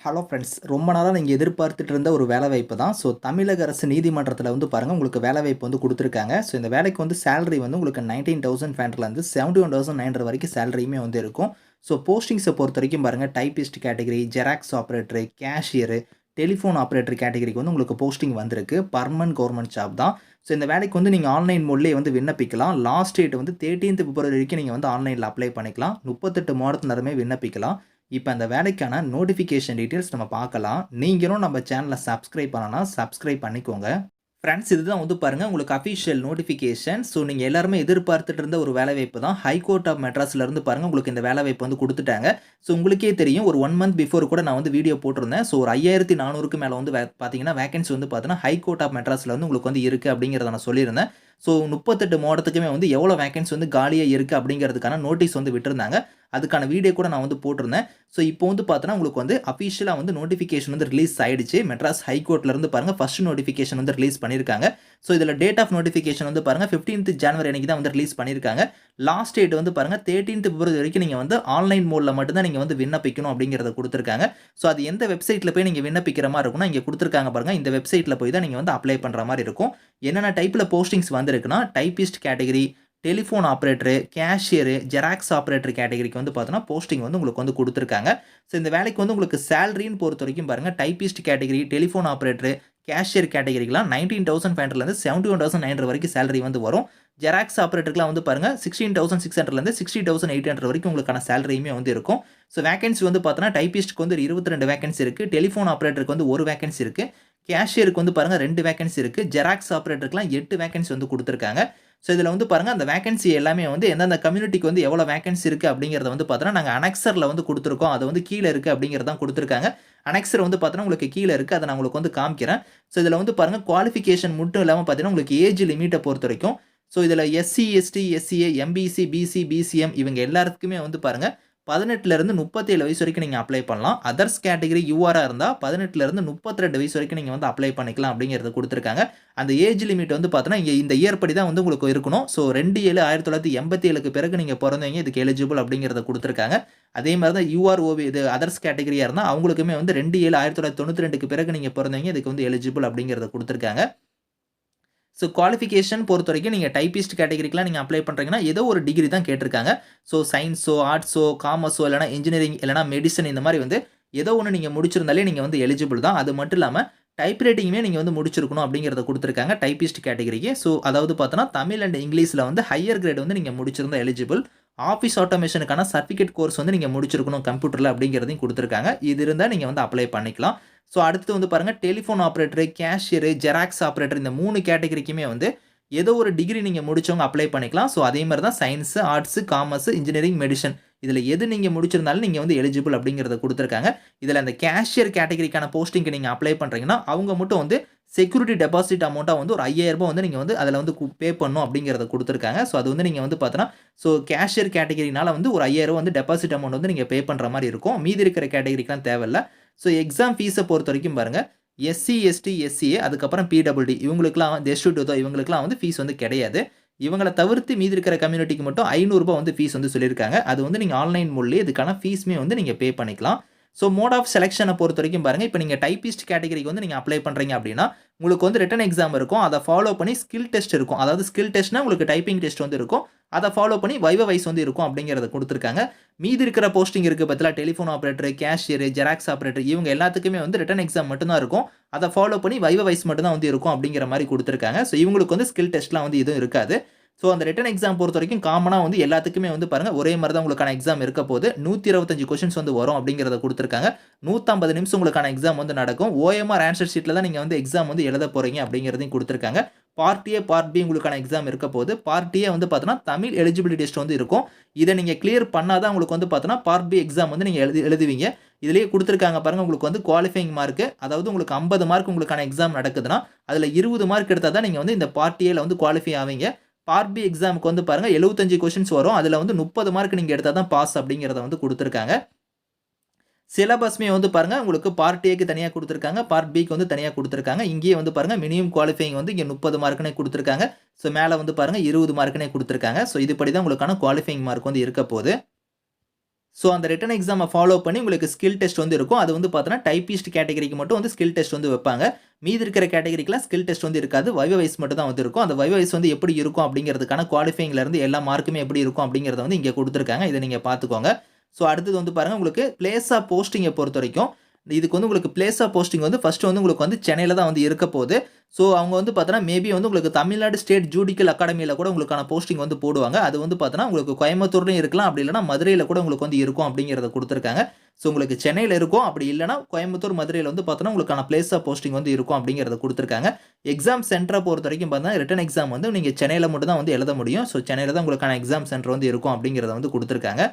Hello friends. ரொம்ப நாளா நீங்க எதிர்பார்த்துட்டு இருந்த ஒரு வேலைவாய்ப்பு தான். ஸோ தமிழக அரசு நீதிமன்றத்தில வந்து பாருங்க, உங்களுக்கு வேலைவாய்ப்பு வந்து குடுத்துருக்காங்க. ஸோ இந்த வேலைக்கு வந்து சேலரி வந்து உங்களுக்கு 19,500லேருந்து 71,900 வரைக்கும் சேலரியுமே வந்து இருக்கும். ஸோ போஸ்டிங்ஸ பொறுத்தவரைக்கும் பாருங்க, typist category, xerox operator, cashier, telephone operator கேட்டகரிக்கு வந்து உங்களுக்கு போஸ்டிங் வந்திருக்கு. பெர்மனன்ட் கவர்ன்மென்ட் ஜாப் தான். ஸோ இந்த வேலைக்கு வந்து நீங்க ஆன்லைன் மோட்லயே வந்து விண்ணப்பிக்கலாம். லாஸ்ட் டேட் வந்து 13த் பிப்ரவரி வரைக்கும் நீங்க வந்து ஆன்லைன்ல அப்ளை பண்ணிக்கலாம். 38 மாதத்தினருமே விண்ணப்பிக்கலாம். இப்ப அந்த வேலைக்கான நோட்டிஃபிகேஷன் டீட்டெயில்ஸ் நம்ம பார்க்கலாம். நீங்களும் நம்ம சேனல சப்ஸ்கிரைப் பண்ணலனா, சப்ஸ்கிரைப் பண்ணிக்கோங்க. ஃபிரெண்ட்ஸ், இதுதான் வந்து பாருங்க உங்களுக்கு அஃபிஷியல் நோட்டிஃபிகேஷன். ஸோ நீங்க எல்லாருமே எதிர்பார்த்துட்டு இருந்த ஒரு வேலைவாய்ப்பு தான். ஹைகோர்ட் ஆஃப் மெட்ராஸ்ல இருந்து பாருங்க உங்களுக்கு இந்த வேலைவாய்ப்பு வந்து குடுத்துட்டாங்க. ஸோ உங்களுக்கே தெரியும், ஒரு 1 மந்த் பிஃபோர் கூட நான் வந்து வீடியோ போட்டிருந்தேன். ஸோ ஒரு 5400க்கு மேல வந்து பார்த்தீங்கன்னா வேக்கன்சி வந்து பார்த்தீங்கன்னா ஹைகோர்ட் ஆஃப் மெட்ராஸ்ல வந்து உங்களுக்கு வந்து இருக்கு அப்படிங்கிறத நான் சொல்லியிருந்தேன். ஸோ 38 மாவட்டத்துக்குமே வந்து எவ்வளோ வேக்கன்சி வந்து காலியா இருக்கு அப்படிங்கிறதுக்கான நோட்டீஸ் வந்து விட்டிருந்தாங்க. அதுக்கான வீடியோ கூட நான் வந்து போட்டிருந்தேன். ஸோ இப்போ வந்து பார்த்தோன்னா உங்களுக்கு வந்து அஃபிஷியலா வந்து நோட்டிஃபிகேஷன் வந்து ரிலீஸ் ஆயிடுச்சு. மெட்ராஸ் ஹைகோர்ட்ல இருந்து பாருங்க ஃபர்ஸ்ட் நோட்டிஃபிகேஷன் வந்து ரிலீஸ் பண்ணியிருக்காங்க. ஸோ இதில டேட் ஆஃப் நோட்டிஃபிகேஷன் வந்து பாருங்க 15த் ஜனவரி அன்னைக்கு தான் வந்து ரிலீஸ் பண்ணியிருக்காங்க. லாஸ்ட் டேட் வந்து பாருங்க 13த் பிப்ரவரி வரைக்கும் நீங்க வந்து ஆன்லைன் மோட்ல மட்டும் தான் நீங்க வந்து விண்ணப்பிக்கணும் அப்படிங்கிறத குடுத்திருக்காங்க. ஸோ அது எந்த வெப்சைட்ல போய் நீங்க விண்ணப்பிக்கிற மாரி இருக்கும்னா, இங்க குடுத்திருக்காங்க பாருங்க. இந்த வெப்சைட்ல போய் தான் நீங்க வந்து அப்ளை பண்ற மாரி இருக்கும். என்னென்ன டைப்ல போஸ்டிங்ஸ் வந்திருக்குன்னா, typist category, telephone operator, cashier, xerox operator கேட்டகரிக்கு வந்து பார்த்தோன்னா, போஸ்டிங் வந்து உங்களுக்கு வந்து குடுத்துருக்காங்க. ஸோ இந்த வேலைக்கு வந்து உங்களுக்கு சேலரின்னு பொறுத்தவரைக்கும் பாருங்க, typist category, telephone operator, cashier கேட்டகரிக்குலாம் 19,500லேருந்து 71,900 வரைக்கும் சேலரி வந்து வரும். ஜெராக்ஸ் ஆப்பரேட்டருக்குலாம் வந்து பாருங்க 16,600லேருந்து 60,800 வரைக்கும் உங்களுக்கான சேலரியுமே வந்து இருக்கும். ஸோ வேக்கன்சி வந்து பார்த்தோன்னா, டைப்பிஸ்ட்க்கு வந்து 22 வேக்கன்சி இருக்கு. டெலிஃபோன் ஆப்பரேட்டருக்கு வந்து 1 வேக்கன்சி இருக்கு. கேஷியருக்கு வந்து பாருங்க 2 வேக்கன்சி இருக்கு. ஜெராக்ஸ் ஆப்பரேட்டருக்குலாம் 8 வேக்கன்சி வந்து குடுத்துருக்காங்க. ஸோ இதில வந்து பாருங்க, அந்த வேக்கன்சி எல்லாமே வந்து எந்தெந்த கம்யூனிட்டிக்கு வந்து எவ்வளோ வேக்கன்சி இருக்கு அப்படிங்கிறத வந்து பார்த்தோன்னா, நாங்க அனெக்ஸர்ல வந்து குடுத்துருக்கோம். அது வந்து கீழ இருக்கு அப்படிங்கிறது தான் குடுத்துருக்காங்க. அனெக்ஸர் வந்து பார்த்தோன்னா, உங்களுக்கு கீழ இருக்கு. அத நான் உங்களுக்கு வந்து காமிக்கிறேன். ஸோ இதில வந்து பாருங்க, குவாலிஃபிகேஷன் மட்டும் இல்லாம பார்த்தீங்கன்னா, உங்களுக்கு ஏஜ் லிமிட்ட பொறுத்தவரைக்கும், ஸோ இதில SC, ST, SCA, MBC, BC, BCM இவங்க எல்லாத்துக்குமே வந்து பாருங்க 18லேருந்து 37 வயசு வரைக்கும் நீங்க அப்ளை பண்ணலாம். அதர்ஸ் கேட்டகரி யூஆரா இருந்தா 18லேருந்து 32 வயசு வரைக்கும் நீங்க வந்து அப்ளை பண்ணிக்கலாம் அப்படிங்கிறத குடுத்துருக்காங்க. அந்த ஏஜ் லிமிட் வந்து பார்த்தோன்னா, இங்க இந்த இயர் படி தான் வந்து உங்களுக்கு இருக்கணும். ஸோ 2/7/1987க்கு பிறகு நீங்க பொறந்தவங்க இதுக்கு எலிஜிபிள் அப்படிங்கிறத குடுத்துருக்காங்க. அதே மாரி தான் யூஆர்ஓவி இது அதர்ஸ் கேட்டகரியா இருந்தா அவங்களுக்குமே வந்து 2/7/1992க்கு பிறகு நீங்க பொறந்தவங்க இதுக்கு வந்து எலிஜிபிள் அப்படிங்கிறத குடுத்துருக்காங்க. ஸோ குவாலிஃபிகேஷன் பொறுத்தவரைக்கும் நீங்க டைப்பிஸ்ட் கேட்டகரிக்குலாம் நீங்க அப்ளை பண்றீங்கன்னா, ஏதோ ஒரு டிகிரி தான் கேட்டிருக்காங்க. ஸோ சயன்ஸோ, ஆர்ட்ஸோ, காமர்ஸோ இல்லன்னா இன்ஜினியரிங் இல்லன்னா மெடிசின் இந்த மாரி வந்து ஏதோ ஒண்ணு நீங்க முடிச்சிருந்தாலே நீங்க வந்து எலிஜிபிள் தான். அது மட்டும் இல்லாம டைப் ரைட்டிங்குமே நீங்க வந்து முடிச்சிருக்கணும் அப்படிங்கிறத குடுத்துருக்காங்க டைப்பிஸ்ட் கேட்டகரிக்கு. ஸோ அதாவது பார்த்தோன்னா, தமிழ் அண்ட் இங்கிலீஷ்ல வந்து ஹையர் கிரேட் வந்து நீங்க முடிச்சிருந்தா எலிஜிபிள். ஆஃபீஸ் ஆட்டோமேஷனுக்கான சர்டிஃபிகேட் கோர்ஸ் வந்து நீங்க முடிச்சிருக்கணும் கம்ப்யூட்டர்ல அப்படிங்கிறதையும் குடுத்துருக்காங்க. இது இருந்தா நீங்க வந்து அப்ளை பண்ணிக்கலாம். ஸோ அடுத்து வந்து பாருங்க, telephone operator, cashier, xerox operator இந்த 3 கேட்டகரிக்குமே வந்து ஏதோ ஒரு டிகிரி நீங்க முடிச்சவங்க அப்ளை பண்ணிக்கலாம். ஸோ அதே மாரி தான் science, arts, commerce, engineering, medicine இதில எது நீங்க முடிச்சிருந்தாலும் நீங்க வந்து எலிஜிபிள் அப்படிங்கிறத குடுத்துருக்காங்க. இதில அந்த கேஷியர் கேட்டகரிக்கான போஸ்டிங்க்கு நீங்க அப்ளை பண்றீங்கன்னா, அவங்க மட்டும் வந்து செக்யூரிட்டி டெபாசிட் அமௌண்ட்டா வந்து ஒரு ரூ. 5,000 வந்து நீங்க வந்து அதில வந்து பே பண்ணணும் அப்படிங்கிறத குடுத்துருக்காங்க. ஸோ அது வந்து நீங்க வந்து பார்த்தோன்னா, ஸோ கேஷியர் கேட்டகரினால வந்து ஒரு ரூ. 5,000 வந்து டெபாசிட் அமௌண்ட் வந்து நீங்க பே பண்ற மாரி இருக்கும். மீதி இருக்கிற கேட்டகரிக்குலாம் தேவையில்ல. ஸோ எக்ஸாம் ஃபீஸ பொறுத்தவரைக்கும் பாருங்க, எஸ்சி, எஸ்டி, எஸ்சிஏ அதுக்கப்புறம் பிடபிள்யூடி இவங்களுக்குலாம் வந்து எஸ்-2 இவங்களுக்குலாம் வந்து ஃபீஸ் வந்து கிடையாது. இவங்கள தவிர்த்து மீதி இருக்கிற கம்யூனிட்டிக்கு மட்டும் ரூ. 500 வந்து ஃபீஸ் வந்து சொல்லியிருக்காங்க. அது வந்து நீங்க ஆன்லைன் மோட்லயே இதுக்கான ஃபீஸுமே வந்து நீங்க பே பண்ணிக்கலாம். ஸோ மோட் ஆஃப் செலக்ஷன பொறுத்தவரைக்கும் பாருங்க, இப்ப நீங்க டைப்பிஸ்ட் கேட்டகரிக்கு வந்து நீங்க அப்ளை பண்றீங்க அப்படின்னா, உங்களுக்கு வந்து ரிட்டன் எக்ஸாம் இருக்கும். அத ஃபாலோ பண்ணி ஸ்கில் டெஸ்ட் இருக்கும். அதாவது ஸ்கில் டெஸ்ட்னா உங்களுக்கு டைப்பிங் டெஸ்ட் வந்து இருக்கும். அத ஃபாலோ பண்ணி வைவா வைஸ் வந்து இருக்கும் அப்படிங்கிறத குடுத்துருக்காங்க. மீதி இருக்கிற போஸ்டிங் இருக்கு பார்த்தீங்களா, telephone operator, cashier, xerox operator இவங்க எல்லாத்துக்குமே வந்து ரிட்டன் எக்ஸாம் மட்டும் தான் இருக்கும். அத ஃபாலோ பண்ணி வைவா வைஸ் மட்டும் தான் வந்து இருக்கும் அப்படிங்கிற மாரி குடுத்துருக்காங்க. ஸோ இவங்களுக்கு வந்து ஸ்கில் டெஸ்ட்லாம் வந்து எதுவும் இருக்காது. ஸோ அந்த ரிட்டன் எக்ஸாம் பொறுத்தவரைக்கும் காமனா வந்து எல்லாத்துக்குமே வந்து பாருங்க ஒரே மாரி தான் உங்களுக்கான எக்ஸாம் இருக்க போது. 125 கொஸ்டின்ஸ் வந்து வரும் அப்படிங்கிறத குடுத்துருக்காங்க. 150 நிமிஷம் உங்களுக்கான எக்ஸாம் வந்து நடக்கும். ஓஎம்ஆர் ஆன்சர் ஷீட்ல தான் நீங்க வந்து எக்ஸாம் வந்து எழுத போறீங்க அப்படிங்கிறதையும் குடுத்துருக்காங்க. பார்ட் ஏ, பார்ட் பி உங்களுக்கான எக்ஸாம் இருக்க போது. பார்ட் ஏ வந்து பார்த்தோன்னா, தமிழ் எலிஜிபிலிட்டி டெஸ்ட் வந்து இருக்கும். இத நீங்க கிளியர் பண்ணா தான் உங்களுக்கு வந்து பார்த்தோன்னா, பார்ட் பி எக்ஸாம் வந்து நீங்க எழுதுவீங்க. இதிலேயே குடுத்துருக்காங்க பாருங்க, உங்களுக்கு வந்து குவாலிஃபையிங் மார்க் அதாவது உங்களுக்கு 50 மார்க் உங்களுக்கான எக்ஸாம் நடக்குதுன்னா, அதில 20 மார்க் எடுத்தா தான் நீங்க வந்து இந்த பார்ட் ஏல வந்து குவாலிஃபை ஆவீங்க. பார்ட் பி எக்ஸாம்க்கு வந்து பாருங்க 75 கொஸ்டின்ஸ் வரும். அதில வந்து 30 மார்க் நீங்க எடுத்தா தான் பாஸ் அப்படிங்கிறத வந்து குடுத்துருக்காங்க. சிலபஸ்மே வந்து பாருங்க, உங்களுக்கு பார்ட் ஏக்கு தனியா குடுத்துருக்காங்க. பார்ட் பிக்கு வந்து தனியா குடுத்துருக்காங்க. இங்கேயே வந்து பாருங்க மினிமம் குவாலிஃபையிங் வந்து இங்க 30 மார்க்னே குடுத்துருக்காங்க. ஸோ மேல வந்து பாருங்க 20 மார்க்னே குடுத்துருக்காங்க. ஸோ இதுபடி தான் உங்களுக்கான குவாலிஃபையிங் மார்க் வந்து இருக்க போது. ஸோ அந்த ரிட்டன் எக்ஸாமை ஃபாலோ பண்ணி உங்களுக்கு ஸ்கில் டெஸ்ட் வந்து இருக்கும். அது வந்து பார்த்தோன்னா டைப்பிஸ்ட் கேட்டகரிக்கு மட்டும் வந்து ஸ்கில் டெஸ்ட் வந்து வைப்பாங்க. மீதி இருக்கிற கேட்டகரிக்குலாம் ஸ்கில் டெஸ்ட் வந்து இருக்காது. வைவா வைஸ் மட்டும் தான் வந்து இருக்கும். அந்த வைவா வைஸ் வந்து எப்படி இருக்கும் அப்படிங்கிறதுக்கான குவாலிஃபையிங்லேருந்து எல்லா மார்க்குமே எப்படி இருக்கும் அப்படிங்கிறத வந்து இங்கே கொடுத்துருக்காங்க. இதை நீங்கள் பார்த்துக்கோங்க. ஸோ அடுத்தது வந்து பாருங்கள், உங்களுக்கு பிளேஸ் ஆஃப் போஸ்டிங்கை பொறுத்த வரைக்கும் இதுக்கு வந்து உங்களுக்கு பிளேஸ் ஆஃப் போஸ்டிங் வந்து ஃபர்ஸ்ட் வந்து உங்களுக்கு வந்து சென்னையில தான் வந்து இருக்க போகுது. ஸோ அவங்க வந்து பார்த்தோன்னா மேபி வந்து உங்களுக்கு தமிழ்நாடு ஸ்டேட் ஜுடிஷியல் அகாடமியில கூட உங்களுக்கான போஸ்டிங் வந்து போடுவாங்க. அது வந்து பார்த்தோன்னா உங்களுக்கு கோயம்புத்தூர்லயும் இருக்கலாம். அப்படி இல்லைனா மதுரையில கூட உங்களுக்கு வந்து இருக்கும் அப்படிங்கிறத கொடுத்துருக்காங்க. ஸோ உங்களுக்கு சென்னையில இருக்கும். அப்படி இல்லைனா கோயம்புத்தூர், மதுரையில வந்து பார்த்தோன்னா உங்களுக்கான பிளேஸ் ஆஃப் போஸ்டிங் வந்து இருக்கும் அப்படிங்கிறத கொடுத்துருக்காங்க. எக்ஸாம் சென்டரை பொறுத்த வரைக்கும் பார்த்தீங்கன்னா ரிட்டன் எக்ஸாம் வந்து நீங்க சென்னையில மட்டும் தான் வந்து எழுத முடியும். ஸோ சென்னையில தான் உங்களுக்கான எக்ஸாம் சென்டர் வந்து இருக்கும் அப்படிங்கிறத வந்து கொடுத்துருக்காங்க.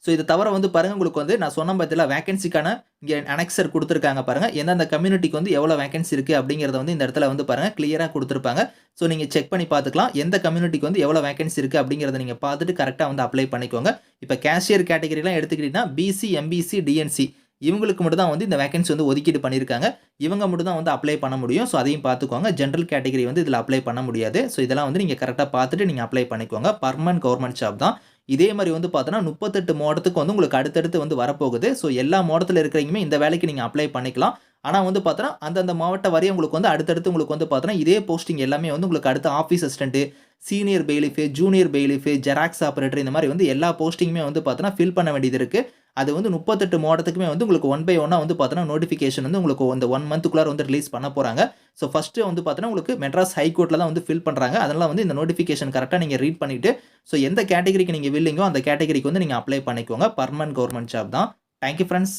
ஸோ இது தவிர வந்து பாருங்க, உங்களுக்கு வந்து நான் சொன்ன பார்த்தீங்களா வேகன்சிக்கான இங்கே அனெக்சர் கொடுத்துருக்காங்க பாருங்க. எந்தெந்த கம்யூனிட்டிக்கு வந்து எவ்வளோ வேகன்சி இருக்குது அப்படிங்கிறத வந்து இந்த இடத்துல வந்து பாருங்க கிளியராக கொடுத்துருப்பாங்க. ஸோ நீங்கள் செக் பண்ணி பார்த்துக்கலாம். எந்த கம்யூனிட்டிக்கு வந்து எவ்வளோ வேகன்சி இருக்குது அப்படிங்கிறத நீங்கள் பார்த்துட்டு கரெக்டாக வந்து அப்ளை பண்ணிக்கோங்க. இப்போ கேஷியர் கேட்டகரிலாம் எடுத்துக்கிட்டிங்கன்னா பிசி, எம்பிசி, டிஎன்சி இவங்களுக்கு மட்டும் தான் வந்து இந்த வேகன்சி வந்து ஒதுக்கீடு பண்ணியிருக்காங்க. இவங்க மட்டும் தான் வந்து அப்ளை பண்ண முடியும். ஸோ அதையும் பார்த்துக்கோங்க. ஜென்ரல் கேட்டகரி வந்து இதில் அப்ளை பண்ண முடியாது. ஸோ இதெல்லாம் வந்து நீங்கள் கரெக்டாக பார்த்துட்டு நீங்கள் அப்ளை பண்ணிக்கோங்க. பர்மனன்ட் கவர்மெண்ட் ஜாப் தான். இதே மாரி வந்து பார்த்தோன்னா 38 மாவட்டத்துக்கு வந்து உங்களுக்கு அடுத்தடுத்து வந்து வரப்போகுது. ஸோ எல்லா மாவட்டத்தில இருக்கிறவங்களுமே இந்த வேலைக்கு நீங்க அப்ளை பண்ணிக்கலாம். ஆனா வந்து பார்த்தோன்னா, அந்தந்த மாவட்ட வாரியா உங்களுக்கு வந்து அடுத்தடுத்து உங்களுக்கு வந்து பார்த்தோன்னா, இதே போஸ்டிங் எல்லாமே வந்து உங்களுக்கு அடுத்து office assistant, senior பெயிலிஃப், junior பெயிலிஃப், xerox operator இந்த மாரி வந்து எல்லா போஸ்டிங்குமே வந்து பார்த்தோன்னா, ஃபில் பண்ண வேண்டியது இருக்கு. அது வந்து 38 மாவட்டத்துக்குமே வந்து உங்களுக்கு ஒன் பை ஒன்னா வந்து பார்த்தோன்னா, நோட்டிஃபிகேஷன் வந்து உங்களுக்கு இந்த 1 மந்த்துக்குள்ளார வந்து ரிலீஸ் பண்ண போறாங்க. ஸோ ஃபர்ஸ்ட்டு வந்து பார்த்தோன்னா, உங்களுக்கு மெட்ராஸ் ஹைகோர்ட்ல தான் வந்து ஃபில் பண்றாங்க. அதனால வந்து இந்த நோட்டிஃபிகேஷன் கரெக்ட்டா நீங்க ரீட் பண்ணிட்டு, ஸோ எந்த கேட்டகரிக்கு நீங்க வில்லிங்கோ அந்த கேட்டகரிக்கு வந்து நீங்க அப்ளை பண்ணிக்கோங்க. பர்மனன்ட் கவர்மெண்ட் ஜாப் தான். Thank you friends.